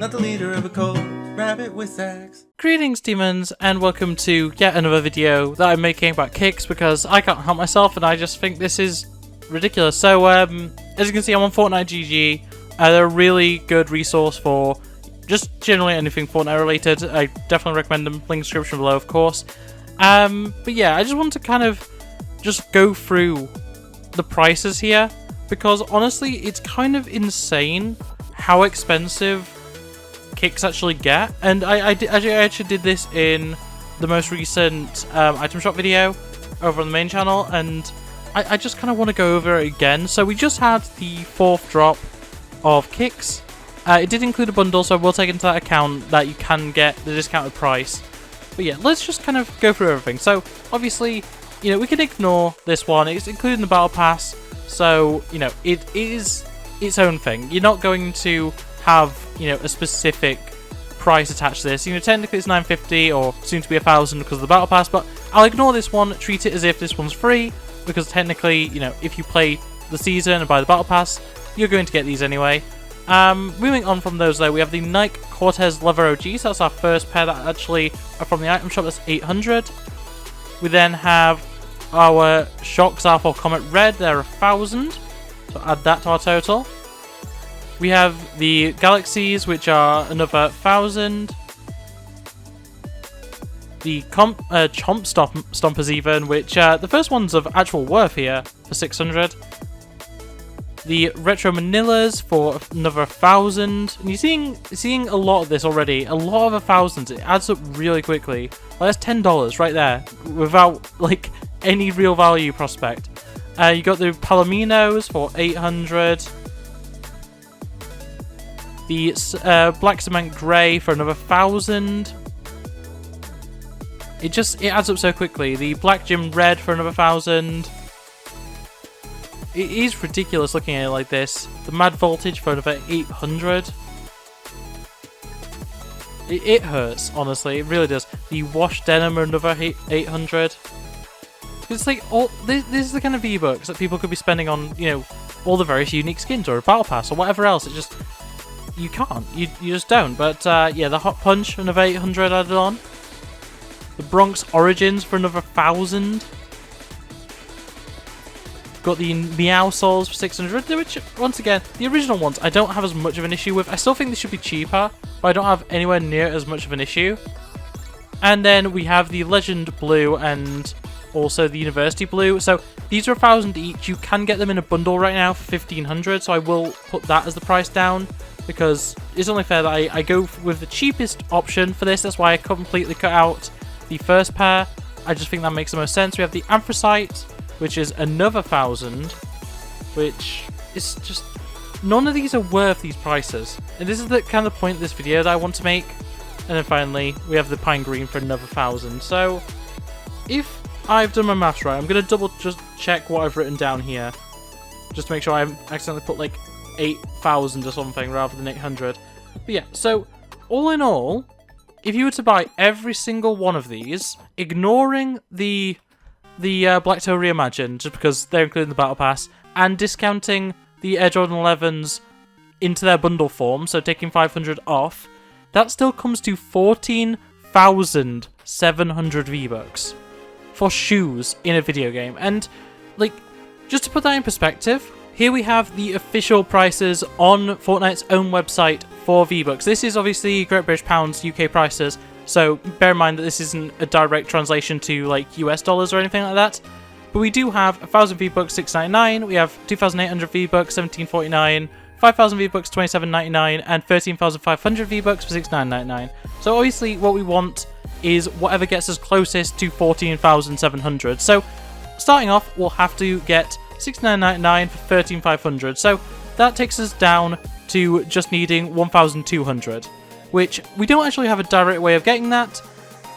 not the leader of a cult. RabbitWithAxe. Greetings demons, and welcome to yet another video that I'm making about kicks because I can't help myself and I just think this is ridiculous. So as you can see, I'm on Fortnite GG. They're a really good resource for just generally anything Fortnite related. I definitely recommend them, link description below of course. But yeah, I just want to kind of just go through the prices here because honestly it's kind of insane how expensive kicks actually get, and I actually did this in the most recent item shop video over on the main channel, and I just kind of want to go over it again. So we just had the 4th drop of kicks. It did include a bundle, so we'll take into that account that you can get the discounted price. But yeah, let's just kind of go through everything. So obviously, you know, we can ignore this one. It's including the battle pass, so you know it is its own thing. You're not going to have, you know, a specific price attached to this. You know, technically it's $9.50 or soon to be $1,000 because of the battle pass, but I'll ignore this one, treat it as if this one's free, because technically, you know, if you play the season and buy the battle pass, you're going to get these anyway. Moving on from those though, we have the Nike Cortez Leather OG, so that's our first pair that actually are from the item shop. That's $800. We then have our Shocks Alpha Comet Red, they're $1,000, so add that to our total. We have the Galaxies, which are another $1,000. The Chomp Stompers even, which the first one's of actual worth here for $600. The Retro Manillas for another $1,000. And you're seeing a lot of this already. A lot of $1,000s. It adds up really quickly. Like, that's $10 right there, without like any real value prospect. You got the Palominos for $800. The Black Cement Grey for another $1,000. It adds up so quickly. The Black Gym Red for another $1,000. It is ridiculous looking at it like this. The Mad Voltage for another $800. It hurts, honestly. It really does. The Wash Denim for another $800. It's like this is the kind of V-Bucks that people could be spending on, you know, all the various unique skins or a battle pass or whatever else. It just, you can't. You just don't. But yeah, the Hot Punch, another $800 added on. The Bronx Origins for another $1,000. Got the Meow Souls for $600, which, once again, the original ones I don't have as much of an issue with. I still think they should be cheaper, but I don't have anywhere near as much of an issue. And then we have the Legend Blue and also the University Blue. So these are $1,000 each. You can get them in a bundle right now for $1,500, so I will put that as the price down, because it's only fair that I go with the cheapest option for this. That's why I completely cut out the first pair. I just think that makes the most sense. We have the Anthracite, which is another $1,000, which is just, none of these are worth these prices. And this is the kind of point of this video that I want to make. And then finally, we have the Pine Green for another $1,000. So if I've done my maths right, I'm going to just check what I've written down here, just to make sure I haven't accidentally put like 8,000 or something rather than 800. But yeah, so all in all, if you were to buy every single one of these, ignoring the Black Toe Reimagined, just because they're included in the Battle Pass, and discounting the Air Jordan 11s into their bundle form, so taking 500 off, that still comes to 14,700 V-Bucks for shoes in a video game. And, like, just to put that in perspective, here we have the official prices on Fortnite's own website for V-Bucks. This is obviously Great British Pounds UK prices, so bear in mind that this isn't a direct translation to like US dollars or anything like that. But we do have 1,000 V-Bucks $6.99, we have 2,800 V-Bucks $17.49, 5,000 V-Bucks $27.99, and 13,500 V-Bucks for $69.99. So obviously what we want is whatever gets us closest to 14,700. So starting off, we'll have to get $69.99 for 13,500. So that takes us down to just needing 1,200. Which we don't actually have a direct way of getting that,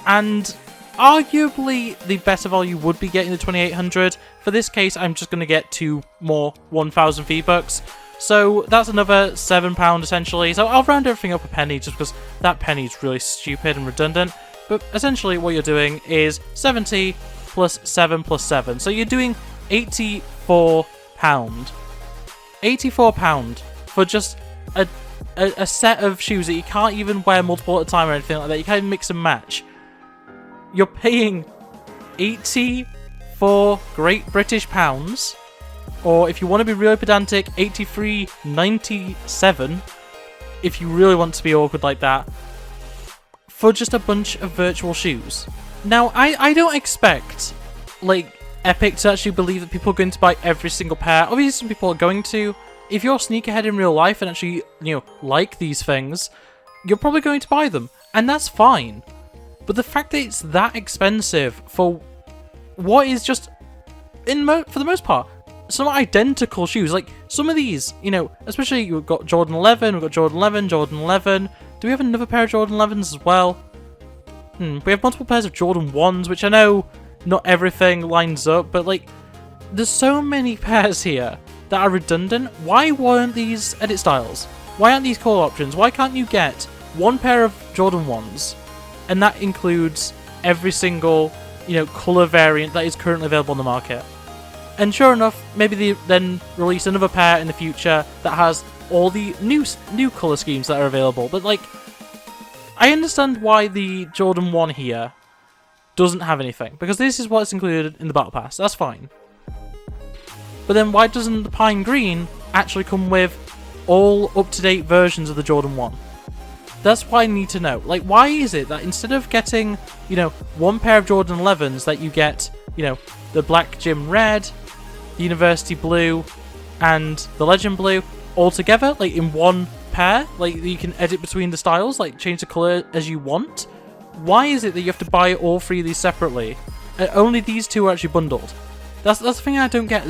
and arguably the better value would be getting the 2,800. For this case, I'm just going to get 2 more 1,000 V-Bucks, so that's another £7 essentially. So I'll round everything up a penny just because that penny is really stupid and redundant, but essentially what you're doing is 70 plus 7 plus 7, so you're doing £84. £84 for just a a set of shoes that you can't even wear multiple at a time or anything like that. You can't even mix and match. You're paying 84 Great British pounds, or if you want to be really pedantic, 83.97, if you really want to be awkward like that, for just a bunch of virtual shoes. Now, I don't expect, like, Epic to actually believe that people are going to buy every single pair. Obviously, some people are going to. If you're sneakerhead in real life and actually, like these things, you're probably going to buy them, and that's fine. But the fact that it's that expensive for what is just, for the most part, some identical shoes. Like, some of these, especially we've got Jordan 11, we've got Jordan 11, Jordan 11. Do we have another pair of Jordan 11s as well? We have multiple pairs of Jordan 1s, which I know not everything lines up, but, like, there's so many pairs here that are redundant. Why weren't these edit styles? Why aren't these call options? Why can't you get one pair of Jordan 1s, and that includes every single, colour variant that is currently available on the market? And sure enough, maybe they then release another pair in the future that has all the new colour schemes that are available. But, like, I understand why the Jordan 1 here doesn't have anything, because this is what's included in the Battle Pass. That's fine. But then why doesn't the Pine Green actually come with all up-to-date versions of the Jordan 1? That's what I need to know. Like, why is it that instead of getting, one pair of Jordan 11s that you get, the Black Gym Red, the University Blue, and the Legend Blue all together, like, in one pair, like, you can edit between the styles, like, change the colour as you want? Why is it that you have to buy all three of these separately? And only these two are actually bundled. That's the thing I don't get.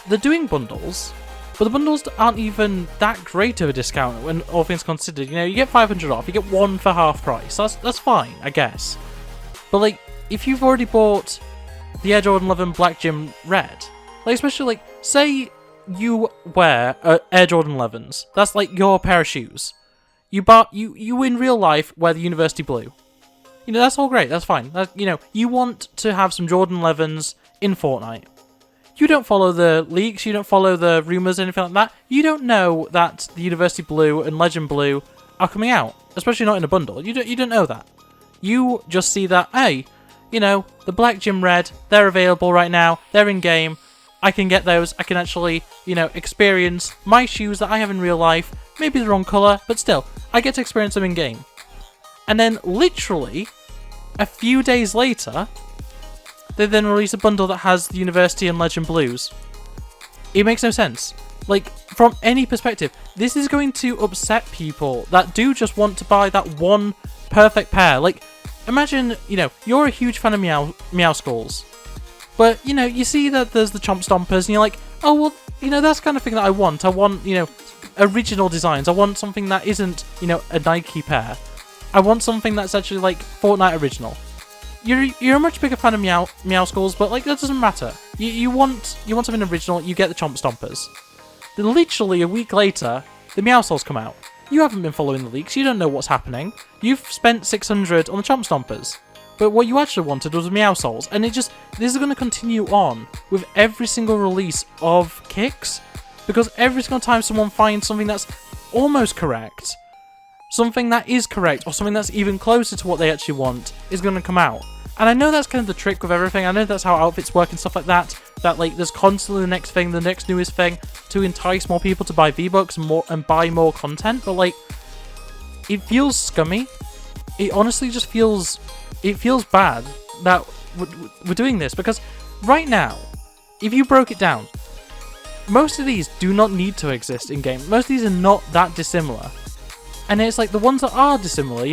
They're doing bundles, but the bundles aren't even that great of a discount when all things considered. You get 500 off, you get one for half price. That's fine, I guess. But, like, if you've already bought the Air Jordan 11 Black Gym Red, like, especially, like, say you wear Air Jordan 11s. That's, like, your pair of shoes. You in real life wear the University Blue. That's all great. That's fine. You want to have some Jordan 11s in Fortnite. You don't follow the leaks, you don't follow the rumours, anything like that. You don't know that the University Blue and Legend Blue are coming out, especially not in a bundle. You don't know that. You just see that, hey, the Black Gym Red, they're available right now, they're in game. I can get those, I can actually, experience my shoes that I have in real life. Maybe the wrong colour, but still, I get to experience them in game. And then, literally, a few days later, they then release a bundle that has the University and Legend Blues. It makes no sense. Like, from any perspective, this is going to upset people that do just want to buy that one perfect pair. Like, imagine, you're a huge fan of Meow Skulls, but, you see that there's the Chomp Stompers, and you're like, oh, well, that's the kind of thing that I want. I want, original designs. I want something that isn't, a Nike pair. I want something that's actually, like, Fortnite original. You're a much bigger fan of Meow Skulls, but, like, that doesn't matter. You want something original, you get the Chomp Stompers. Then literally a week later, the Meow Skulls come out. You haven't been following the leaks, you don't know what's happening. You've spent 600 on the Chomp Stompers. But what you actually wanted was Meow Souls, and this is going to continue on with every single release of Kicks, because every single time someone finds something that's almost correct, something that is correct, or something that's even closer to what they actually want, is going to come out. And I know that's kind of the trick with everything. I know that's how outfits work and stuff like that. That, like, there's constantly the next thing, the next newest thing, to entice more people to buy V-Bucks and buy more content. But, like, it feels scummy. It honestly just feels... It feels bad that we're doing this. Because right now, if you broke it down, most of these do not need to exist in-game. Most of these are not that dissimilar. And it's like the ones that are dissimilar,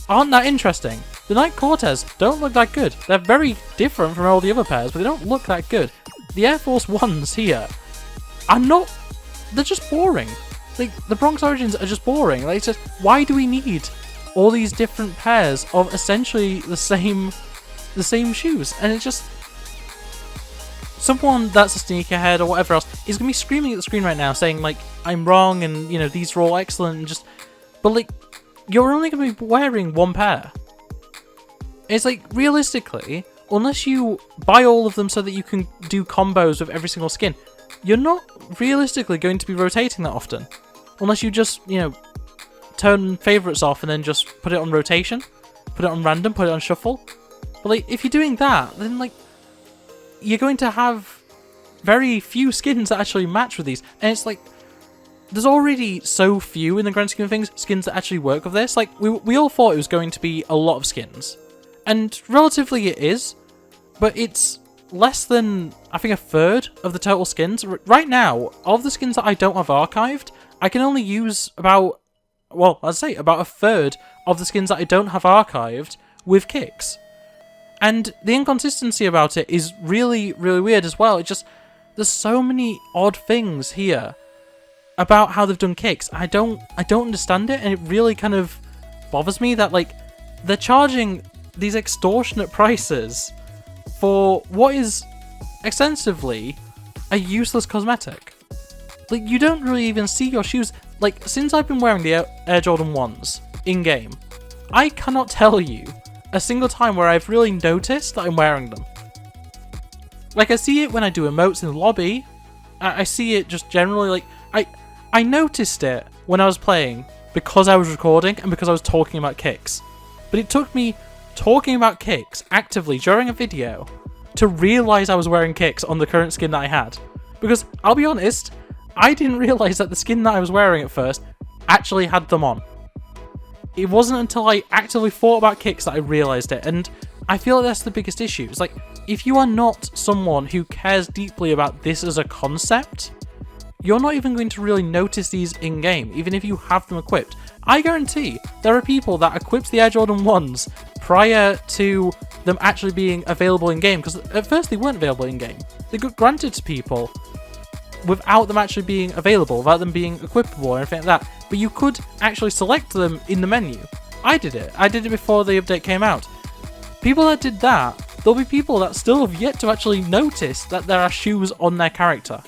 aren't that interesting. The Nike Cortez don't look that good. They're very different from all the other pairs, but they don't look that good. The Air Force Ones here are not... They're just boring. Like, the Bronx Origins are just boring. Like, it's just, why do we need all these different pairs of essentially the same shoes? And it's just... Someone that's a sneakerhead or whatever else is going to be screaming at the screen right now saying, like, I'm wrong and, these are all excellent and just... But, like, you're only going to be wearing one pair. It's like, realistically, unless you buy all of them so that you can do combos with every single skin, you're not realistically going to be rotating that often. Unless you just, turn favorites off and then just put it on rotation, put it on random, put it on shuffle. But like, if you're doing that, then like, you're going to have very few skins that actually match with these. And it's like, there's already so few in the grand scheme of things, skins that actually work with this. Like, we all thought it was going to be a lot of skins. And relatively it is, but it's less than, I think, a third of the total skins. Right now, of the skins that I don't have archived, I can only use about, well, I'd say about a third of the skins that I don't have archived with kicks. And the inconsistency about it is really, really weird as well. It just, there's so many odd things here about how they've done kicks. I don't understand it, and it really kind of bothers me that, like, they're charging these extortionate prices for what is extensively a useless cosmetic. Like, you don't really even see your shoes. Like, since I've been wearing the Air Jordan 1s in-game, I cannot tell you a single time where I've really noticed that I'm wearing them. Like, I see it when I do emotes in the lobby. I see it just generally, like, I noticed it when I was playing because I was recording and because I was talking about kicks. But it took me talking about kicks actively during a video to realise I was wearing kicks on the current skin that I had. Because, I'll be honest, I didn't realise that the skin that I was wearing at first actually had them on. It wasn't until I actively thought about kicks that I realised it, and I feel like that's the biggest issue. It's like, if you are not someone who cares deeply about this as a concept, you're not even going to really notice these in-game, even if you have them equipped. I guarantee there are people that equipped the Air Jordan 1s prior to them actually being available in-game, because at first they weren't available in-game. They got granted to people without them actually being available, without them being equipable or anything like that. But you could actually select them in the menu. I did it. I did it before the update came out. People that did that, there'll be people that still have yet to actually notice that there are shoes on their character,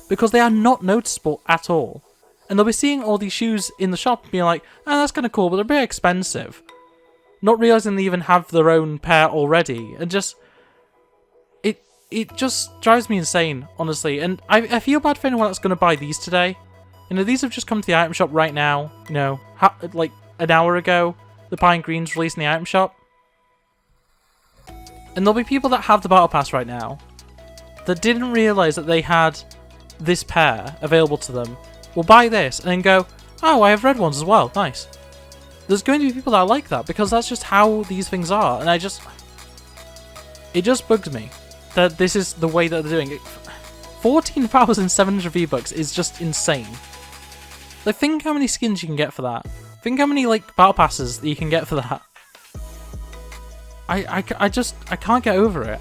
because they are not noticeable at all. And they'll be seeing all these shoes in the shop and being like, oh, that's kind of cool, but they're very expensive. Not realising they even have their own pair already. And just, it just drives me insane, honestly. And I feel bad for anyone that's going to buy these today. You know, these have just come to the item shop right now. You know, like an hour ago, the Pine Green's released in the item shop. And there'll be people that have the Battle Pass right now that didn't realise that they had this pair available to them, will buy this and then go, oh, I have red ones as well, nice. There's going to be people that are like that, because that's just how these things are, and it just bugs me that this is the way that they're doing it. 14,700 V-Bucks is just insane. Like, think how many skins you can get for that. Think how many, like, battle passes that you can get for that. I can't get over it.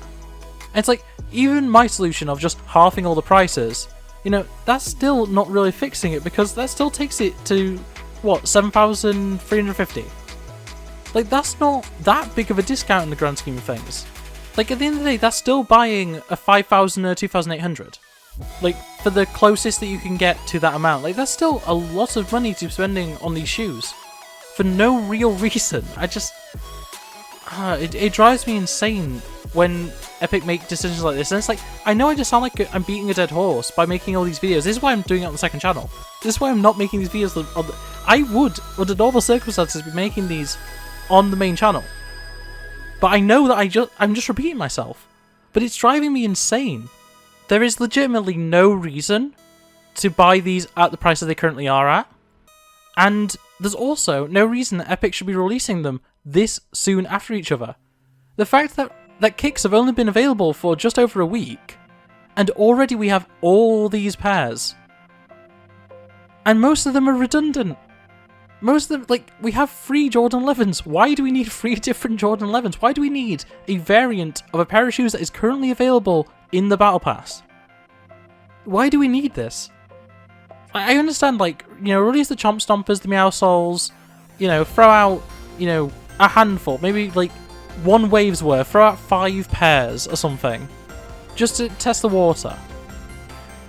And it's like, even my solution of just halving all the prices, you know, that's still not really fixing it, because that still takes it to, what, 7,350? Like, that's not that big of a discount in the grand scheme of things. Like, at the end of the day, that's still buying a 5,000 or 2,800. Like, for the closest that you can get to that amount. Like, that's still a lot of money to be spending on these shoes for no real reason. I just... it drives me insane when Epic make decisions like this. And it's like, I know I just sound like I'm beating a dead horse by making all these videos. This is why I'm doing it on the second channel. This is why I'm not making these videos on the... I would, under normal circumstances, be making these on the main channel. But I know that I'm just repeating myself. But it's driving me insane. There is legitimately no reason to buy these at the prices they currently are at. And there's also no reason that Epic should be releasing them this soon after each other. The fact that kicks have only been available for just over a week, and already we have all these pairs. And most of them are redundant. Most of them, like, we have 3 Jordan 11s. Why do we need 3 different Jordan 11s? Why do we need a variant of a pair of shoes that is currently available in the Battle Pass? Why do we need this? I understand, like, you know, release the Chomp Stompers, the Meow Souls, you know, throw out, you know, a handful, maybe, like, 1 wave's worth, throw out 5 pairs or something, just to test the water.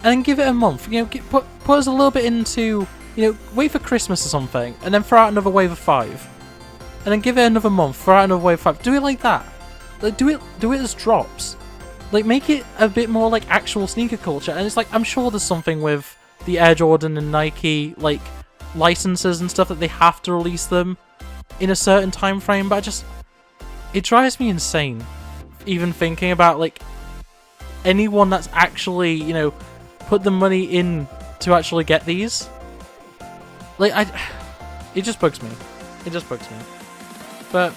And then give it a month, you know, put us a little bit into... You know, wait for Christmas or something, and then throw out another wave of 5. And then give it another month, throw out another wave of 5. Do it like that. Like, do it as drops. Like, make it a bit more like actual sneaker culture. And it's like, I'm sure there's something with the Air Jordan and Nike, like, licenses and stuff that they have to release them in a certain time frame, but it drives me insane even thinking about like anyone that's actually, you know, put the money in to actually get these. Like it just bugs me. It just bugs me. But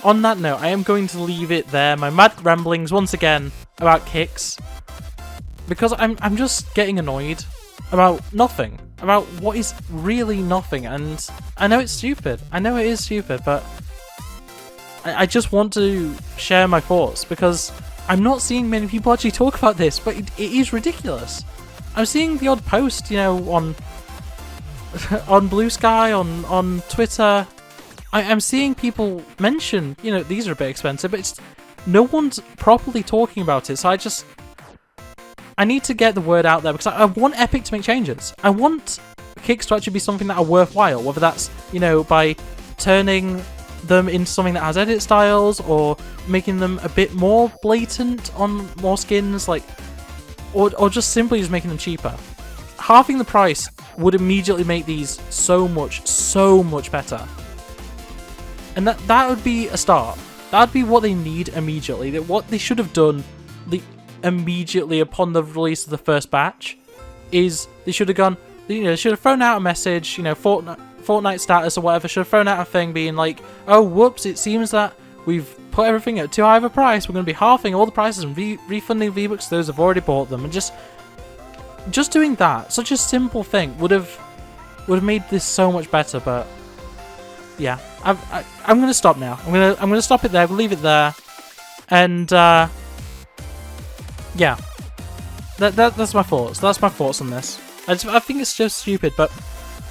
on that note, I am going to leave it there. My mad ramblings once again about kicks, because I'm just getting annoyed about nothing, about what is really nothing. And I know it's stupid. I know it is stupid, but I just want to share my thoughts because I'm not seeing many people actually talk about this, but it is ridiculous. I'm seeing the odd post, you know, on Blue Sky, on Twitter. I'm seeing people mention, you know, these are a bit expensive, but no one's properly talking about it. So I need to get the word out there because I want Epic to make changes. I want kicks to actually be something that are worthwhile, whether that's, you know, by turning them into something that has edit styles or making them a bit more blatant on more skins, like, or just simply just making them cheaper. Halving the price would immediately make these so much better. And that would be a start. That would be what they need immediately. What they should have done immediately upon the release of the first batch is they should have gone, you know, they should have thrown out a message, you know, Fortnite status or whatever, should have thrown out a thing being like, oh whoops, it seems that we've put everything at too high of a price, we're going to be halving all the prices and refunding V-Bucks to those who've already bought them. And just doing that, such a simple thing, would have made this so much better. But yeah, I'm gonna stop now. I'm gonna stop it there. We'll leave it there, and yeah, that's my thoughts. That's my thoughts on this. I think it's just stupid, but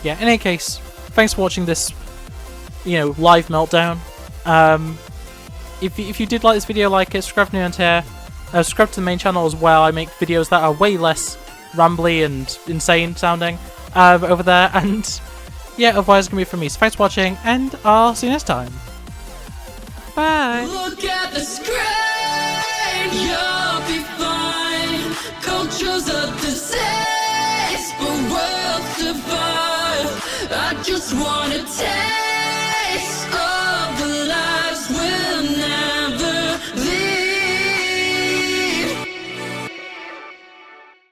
yeah. In any case, thanks for watching this, you know, live meltdown. If you did like this video, like it, subscribe if you're new here. Subscribe to the main channel as well. I make videos that are way less rambly and insane sounding over there, and yeah, otherwise it's gonna be from me. So thanks for watching, and I'll see you next time. Bye. Look at the screen, you'll be fine. Cultures of disease, but we'll survive. I just wanna take